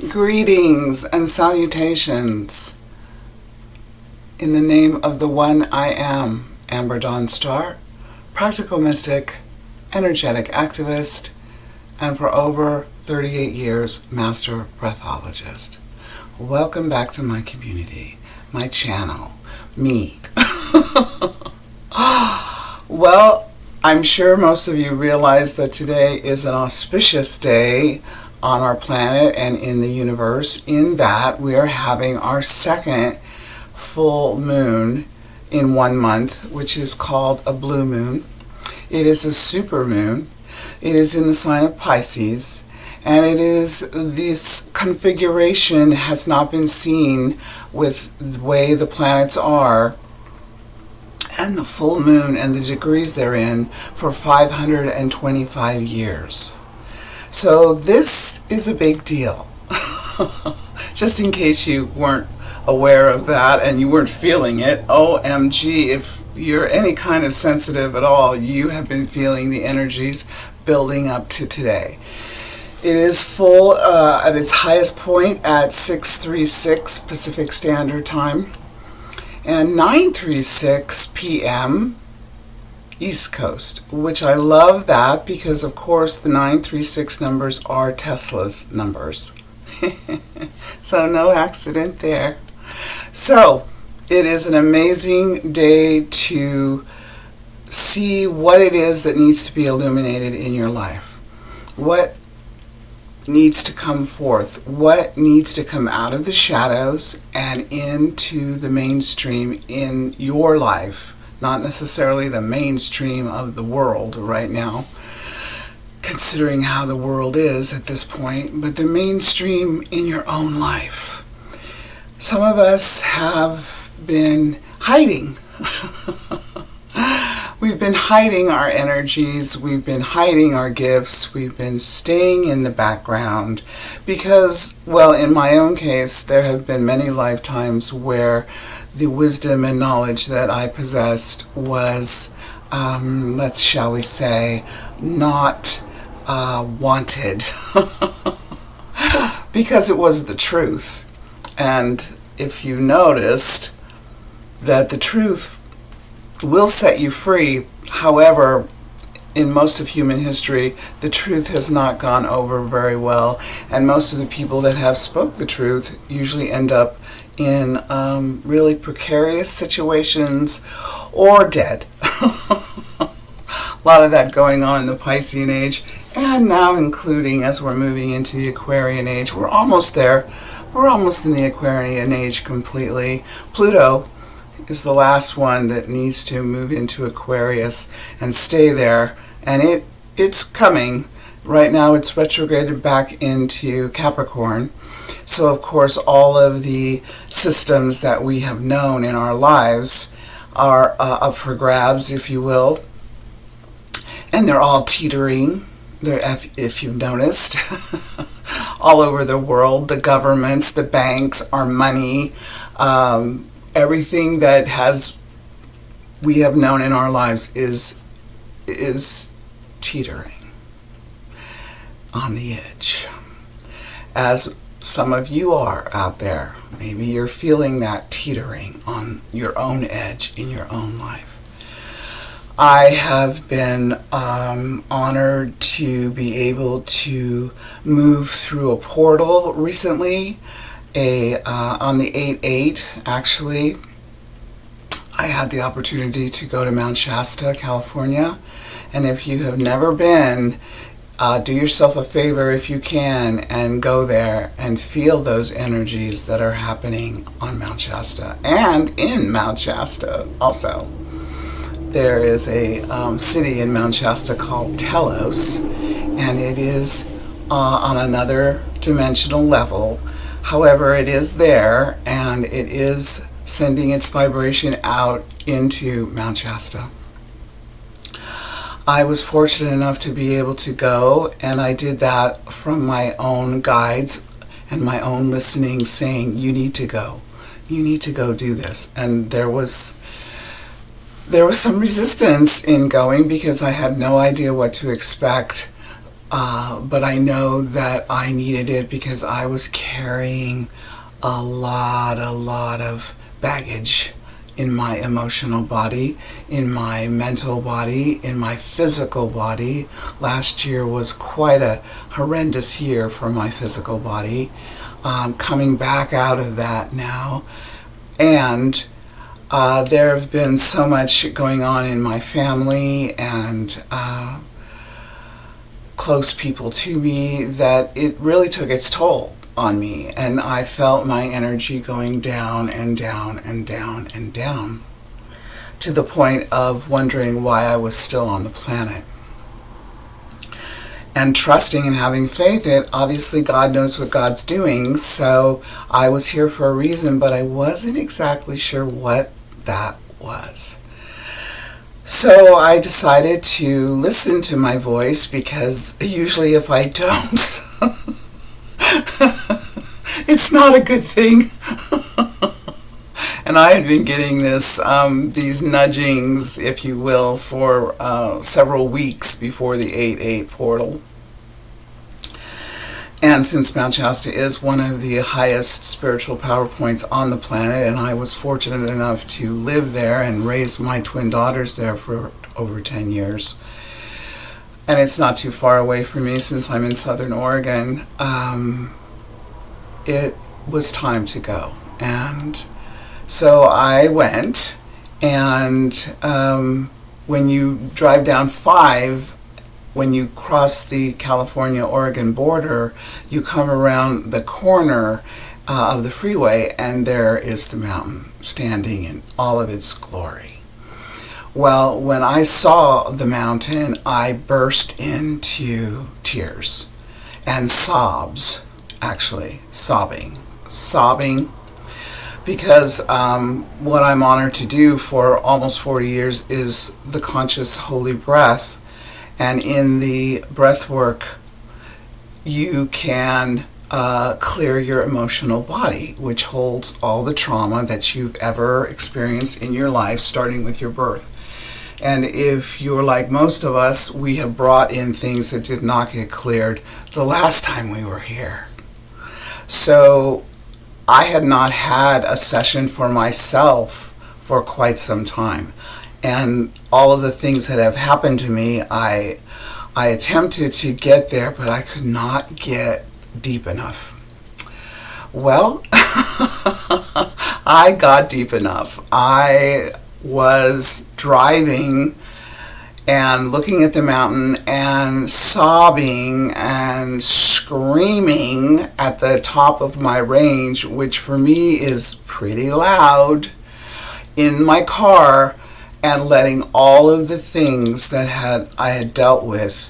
Greetings and salutations in the name of the one I am, Amber Dawn Star, practical mystic, energetic activist, and for over 38 years, master breathologist. Welcome back to my community, my channel, me. Well, I'm sure most of you realize that today is an auspicious day on our planet and in the universe, in that we are having our second full moon in 1 month, which is called a blue moon. It is a super moon. It is in the sign of Pisces, and it is this configuration has not been seen with the way the planets are and the full moon and the degrees they're in for 525 years. So this is a big deal. Just in case you weren't aware of that and you weren't feeling it, OMG, if you're any kind of sensitive at all, you have been feeling the energies building up to today. It is full at its highest point at 6:36 Pacific Standard Time and 9:36 p.m. East Coast, which I love that because, of course, the 936 numbers are Tesla's numbers. So no accident there. So it is an amazing day to see what it is that needs to be illuminated in your life. What needs to come forth? What needs to come out of the shadows and into the mainstream in your life? Not necessarily the mainstream of the world right now, considering how the world is at this point, but the mainstream in your own life. Some of us have been hiding. We've been hiding our energies, we've been hiding our gifts, we've been staying in the background because, well, in my own case, there have been many lifetimes where the wisdom and knowledge that I possessed was, shall we say, not wanted because it was the truth. And if you noticed that the truth will set you free, however, in most of human history, the truth has not gone over very well, and most of the people that have spoke the truth usually end up in really precarious situations or dead. A lot of that going on in the Piscean age, and now including as we're moving into the Aquarian age. We're almost there. We're almost in the Aquarian age completely. Pluto is the last one that needs to move into Aquarius and stay there, and it's coming. Right now it's retrograded back into Capricorn. So, of course, all of the systems that we have known in our lives are up for grabs, if you will. And they're all teetering, if you've noticed, all over the world. The governments, the banks, our money, everything that we have known in our lives is teetering on the edge. As some of you are out there. Maybe you're feeling that teetering on your own edge in your own life. I have been honored to be able to move through a portal recently, on the 8/8 actually. I had the opportunity to go to Mount Shasta, California, and if you have never been, do yourself a favor if you can and go there and feel those energies that are happening on Mount Shasta and in Mount Shasta also. There is a city in Mount Shasta called Telos, and it is on another dimensional level. However, it is there, and it is sending its vibration out into Mount Shasta. I was fortunate enough to be able to go, and I did that from my own guides and my own listening saying, you need to go do this. And there was some resistance in going because I had no idea what to expect but I know that I needed it because I was carrying a lot of baggage in my emotional body, in my mental body, in my physical body. Last year was quite a horrendous year for my physical body. Coming back out of that now. And there have been so much going on in my family and close people to me that it really took its toll on me, and I felt my energy going down and down and down and down to the point of wondering why I was still on the planet. And trusting and having faith that obviously God knows what God's doing, so I was here for a reason, but I wasn't exactly sure what that was. So I decided to listen to my voice, because usually if I don't, it's not a good thing. And I had been getting these nudgings, if you will, for several weeks before the 8/8 portal. And since Mount Shasta is one of the highest spiritual power points on the planet, and I was fortunate enough to live there and raise my twin daughters there for over 10 years, and it's not too far away from me since I'm in Southern Oregon, it was time to go. And so I went, and when you drive down 5, when you cross the California-Oregon border, you come around the corner of the freeway, and there is the mountain standing in all of its glory. Well, when I saw the mountain, I burst into tears and sobs, actually, sobbing, because what I'm honored to do for almost 40 years is the conscious holy breath. And in the breath work, you can clear your emotional body, which holds all the trauma that you've ever experienced in your life, starting with your birth. And if you're like most of us, we have brought in things that did not get cleared the last time we were here. So I had not had a session for myself for quite some time. And all of the things that have happened to me, I attempted to get there, but I could not get deep enough. Well, I got deep enough. I was driving and looking at the mountain and sobbing and screaming at the top of my range, which for me is pretty loud, in my car, and letting all of the things that I had dealt with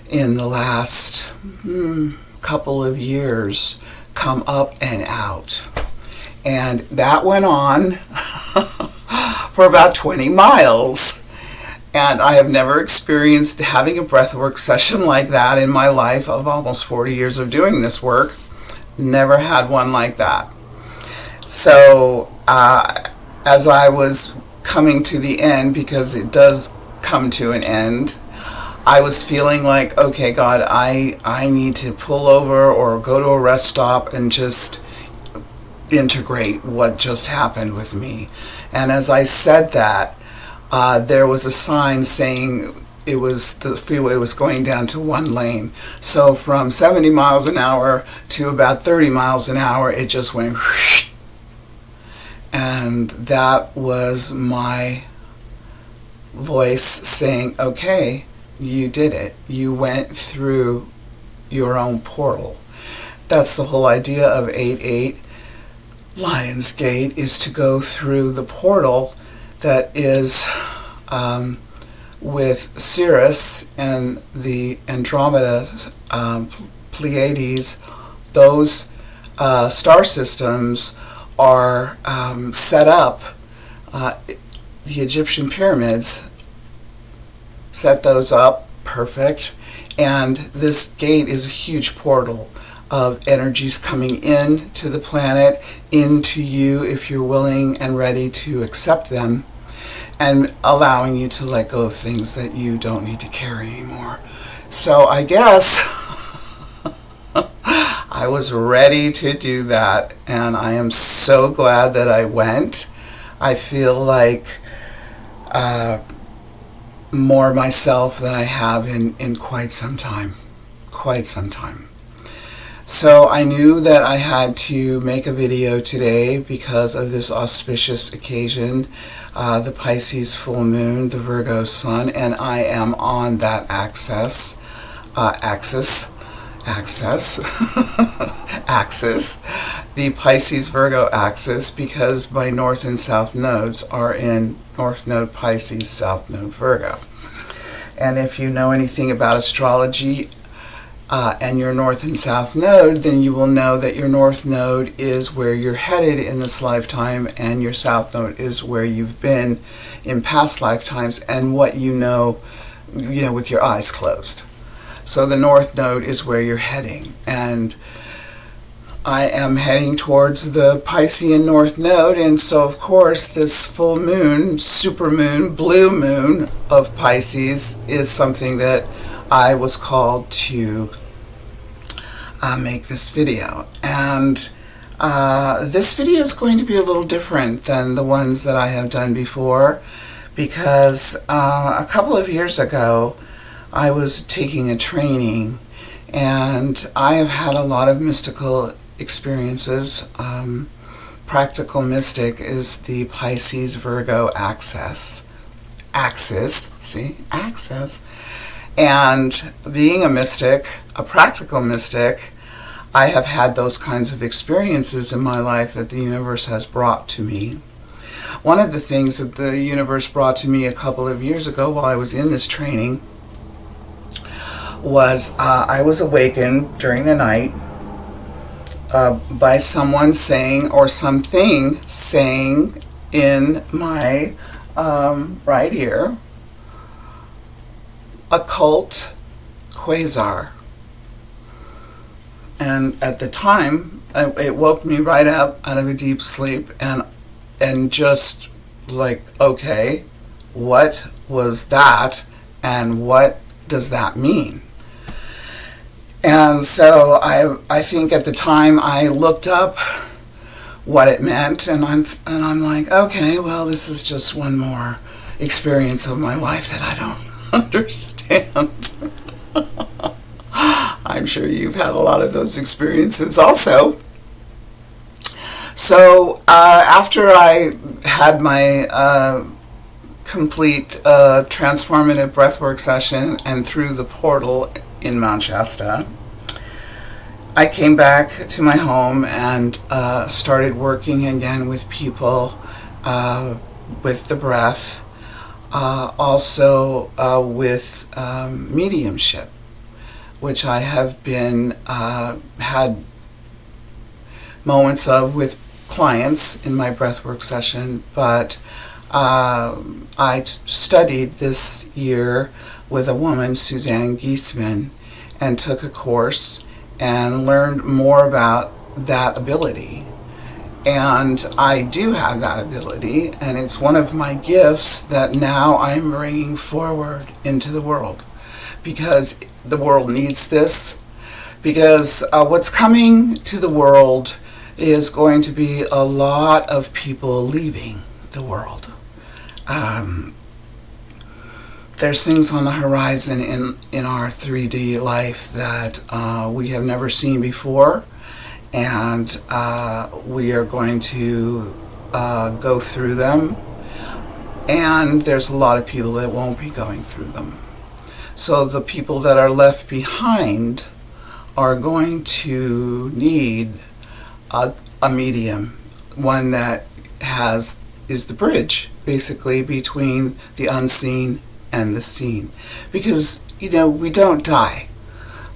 in the last couple of years come up and out. And that went on for about 20 miles. And I have never experienced having a breathwork session like that in my life of almost 40 years of doing this work. Never had one like that. So as I was coming to the end, because it does come to an end, I was feeling like, okay, God, I need to pull over or go to a rest stop and just integrate what just happened with me. And as I said that, there was a sign saying the freeway was going down to one lane. So from 70 miles an hour to about 30 miles an hour, it just went whoosh. And that was my voice saying, okay, you did it. You went through your own portal. That's the whole idea of 8/8 Lionsgate, is to go through the portal that is with Sirius and the Andromeda Pleiades. Those star systems are set up. The Egyptian pyramids set those up perfect, and this gate is a huge portal of energies coming in to the planet, into you if you're willing and ready to accept them, and allowing you to let go of things that you don't need to carry anymore. So I guess I was ready to do that, and I am so glad that I went. I feel like more myself than I have in quite some time. Quite some time. So I knew that I had to make a video today because of this auspicious occasion, the Pisces full moon, the Virgo sun, and I am on that axis, the Pisces Virgo axis, because my North and South nodes are in North Node Pisces, South Node Virgo. And if you know anything about astrology, and your North and South node, then you will know that your North node is where you're headed in this lifetime, and your South node is where you've been in past lifetimes, and what you know with your eyes closed. So the North node is where you're heading, and I am heading towards the Piscean North node, and so of course this full moon, super moon, blue moon of Pisces is something that I was called to make this video. And this video is going to be a little different than the ones that I have done before, because a couple of years ago I was taking a training, and I have had a lot of mystical experiences. Practical mystic is the Pisces Virgo axis. And being a mystic, a practical mystic, I have had those kinds of experiences in my life that the universe has brought to me. One of the things that the universe brought to me a couple of years ago while I was in this training was I was awakened during the night by someone saying, or something saying in my right ear, occult quasar. And at the time, it woke me right up out of a deep sleep, and just like, okay, what was that, and what does that mean? And so I think at the time I looked up what it meant, and I'm like, okay, well, this is just one more experience of my life that I don't understand. I'm sure you've had a lot of those experiences also. So after I had my complete transformative breathwork session and through the portal in Mount Shasta, I came back to my home and started working again with people, with the breath, also with mediumship, which I have been had moments of with clients in my breathwork session, but I studied this year with a woman, Suzanne Giesman, and took a course and learned more about that ability. And I do have that ability, and it's one of my gifts that now I'm bringing forward into the world, because the world needs this, because what's coming to the world is going to be a lot of people leaving the world. There's things on the horizon in our 3D life that we have never seen before, and we are going to go through them, and there's a lot of people that won't be going through them. So the people that are left behind are going to need a medium, one that is the bridge basically between the unseen and the seen, because we don't die,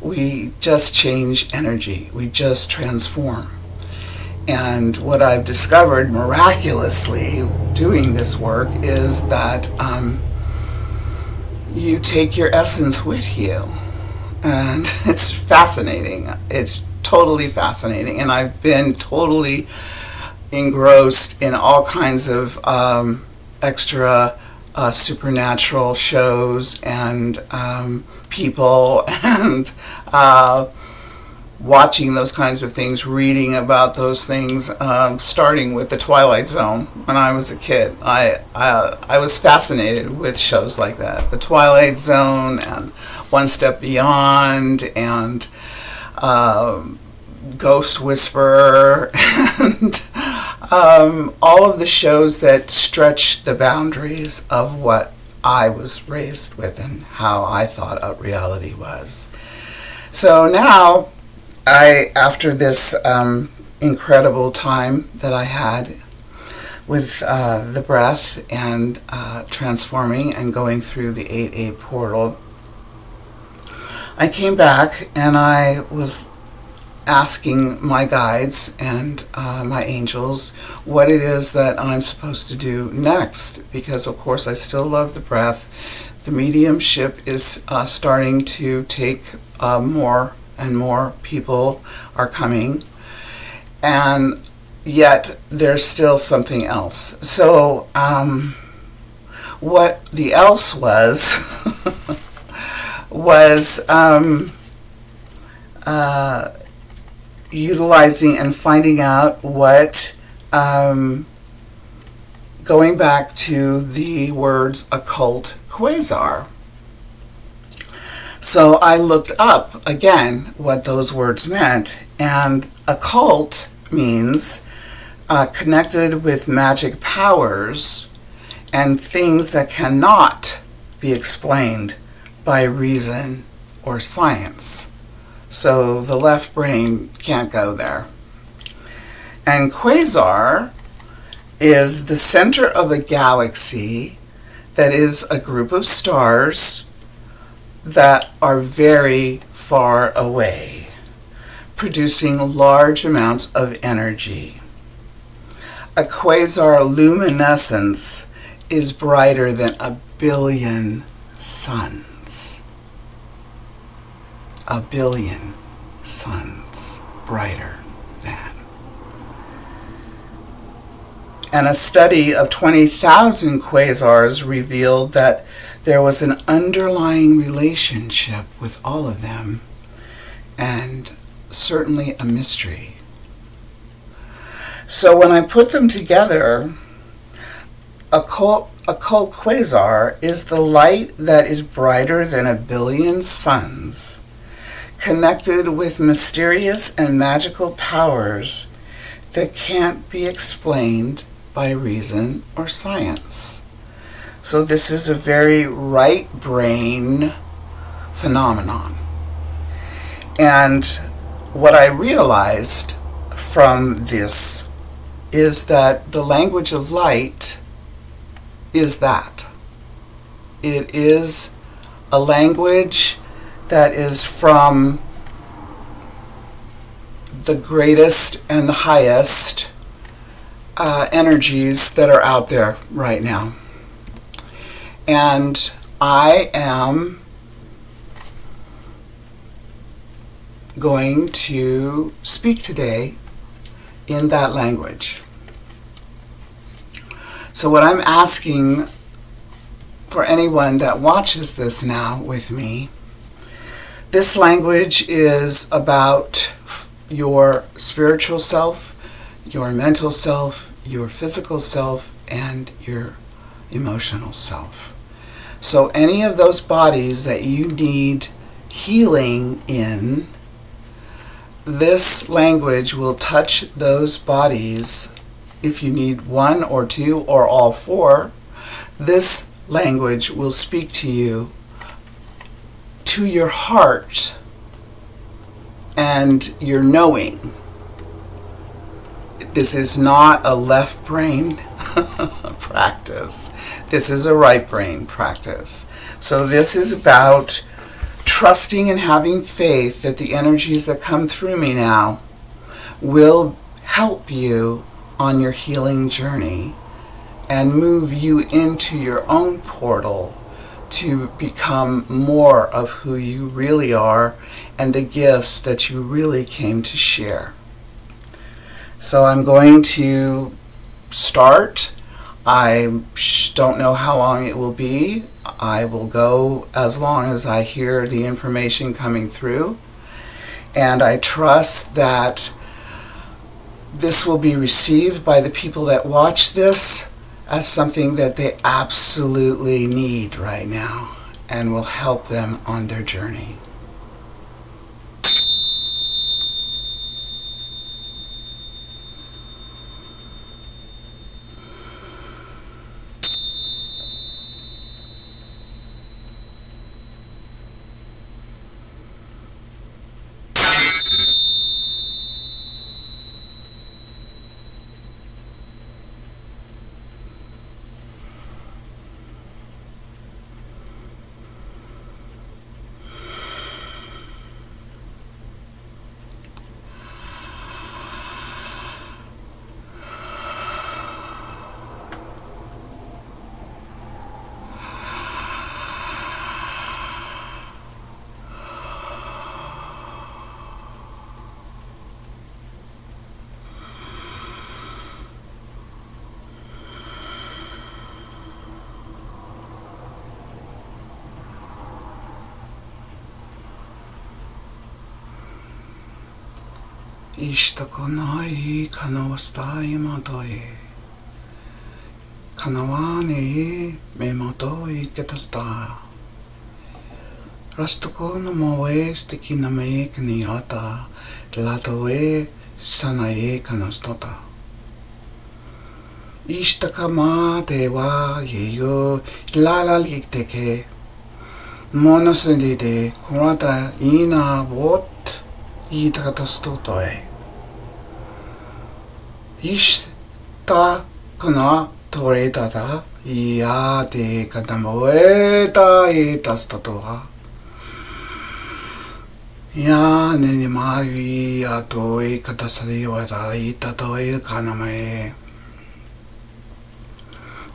we just change energy, we just transform. And what I've discovered miraculously doing this work is that you take your essence with you, and it's fascinating. It's totally fascinating, and I've been totally engrossed in all kinds of extra supernatural shows and people and watching those kinds of things, reading about those things, starting with the Twilight Zone when I was a kid. I was fascinated with shows like that, the Twilight Zone and One Step Beyond and Ghost Whisperer and all of the shows that stretch the boundaries of what I was raised with and how I thought reality was. So now, after this incredible time that I had with the breath and transforming and going through the 8A portal, I came back and I was asking my guides and my angels what it is that I'm supposed to do next, because of course I still love the breath. The mediumship is starting to take more and more people are coming, and yet there's still something else. So what the else was was utilizing and finding out what, going back to the words occult quasar. So I looked up again what those words meant, and occult means connected with magic powers and things that cannot be explained by reason or science. So the left brain can't go there. And quasar is the center of a galaxy that is a group of stars that are very far away, producing large amounts of energy. A quasar luminescence is brighter than 1 billion suns. 1 billion suns brighter than. And a study of 20,000 quasars revealed that there was an underlying relationship with all of them, and certainly a mystery. So when I put them together, occult quasar is the light that is brighter than 1 billion suns, connected with mysterious and magical powers that can't be explained by reason or science. So this is a very right brain phenomenon. And what I realized from this is that the language of light is that. It is a language that is from the greatest and the highest energies that are out there right now. And I am going to speak today in that language. So what I'm asking for anyone that watches this now with me, this language is about your spiritual self, your mental self, your physical self, and your emotional self. So any of those bodies that you need healing in, this language will touch those bodies. If you need one or two or all four, this language will speak to you, to your heart and your knowing. This is not a left brain practice. This is a right brain practice. So this is about trusting and having faith that the energies that come through me now will help you on your healing journey and move you into your own portal to become more of who you really are and the gifts that you really came to share. So I'm going to start. I'm just don't know how long it will be. I will go as long as I hear the information coming through. And I trust that this will be received by the people that watch this as something that they absolutely need right now and will help them on their journey. Ishtakonai kanawastai matoi. Kanawane me matoi ketasta. Rastoko no moe stiki na me kniata. Latoe sanae kanastota. Ishtakama te wa yeyo lala likteke. Monosendide kurata ina what itatastotoe. Ishta kana toretata ia te katamoeta etastatoha. Ya nene magi atoi katasari wata itatoi kaname.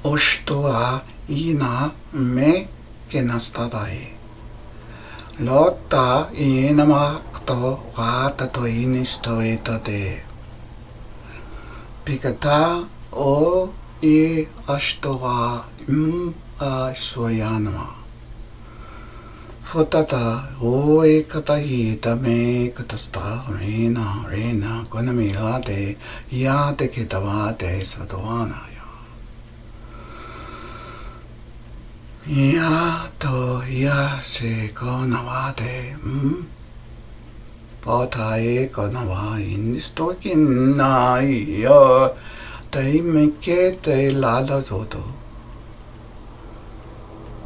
Oshtoa ina me kenastadai. Lotta ina makto wata to inistoetate. Pikata o I ashtoa a soyanama. Fotata o e katahita me katasta rena konamilate yate ketavate satoana. Ya to ya se konavate pota e konava inistokin na ya te meke te lada toto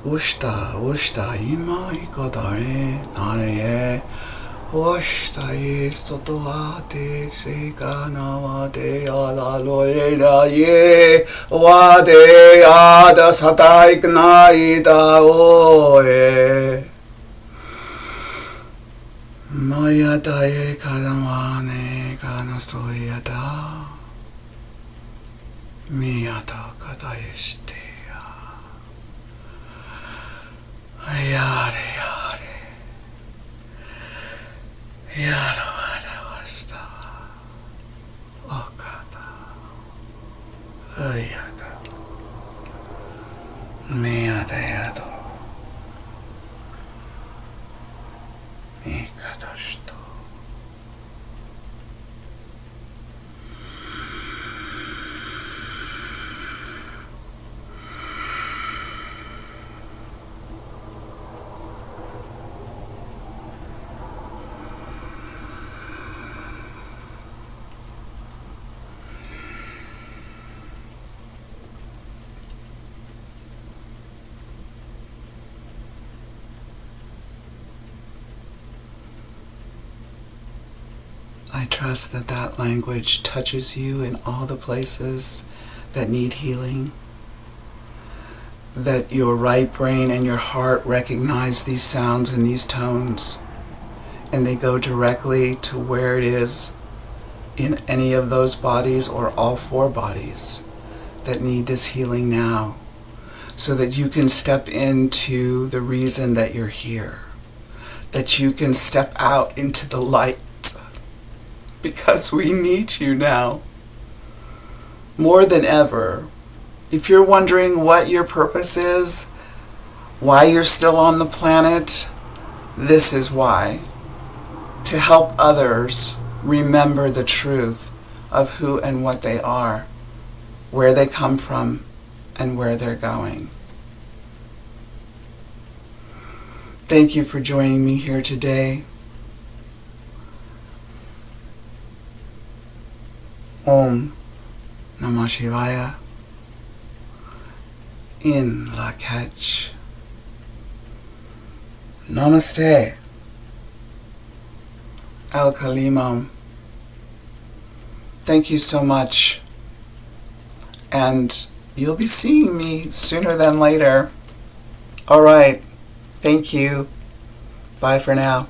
ushta ima ikodare nare ushta e sotoate se kanavate ala loera ye wade ada sataik naida oe mayata e kalamane kanastoyata miyata kadaestea yare yaro wasta okata ayada miyata yado mikadashto. I trust that that language touches you in all the places that need healing, that your right brain and your heart recognize these sounds and these tones, and they go directly to where it is in any of those bodies or all four bodies that need this healing now, so that you can step into the reason that you're here, that you can step out into the light, because we need you now more than ever. If you're wondering what your purpose is, why you're still on the planet, this is why. To help others remember the truth of who and what they are, where they come from, and where they're going. Thank you for joining me here today. Om Namah Shivaya. In Lak'ech. Namaste. El Kalimam. Thank you so much. And you'll be seeing me sooner than later. All right. Thank you. Bye for now.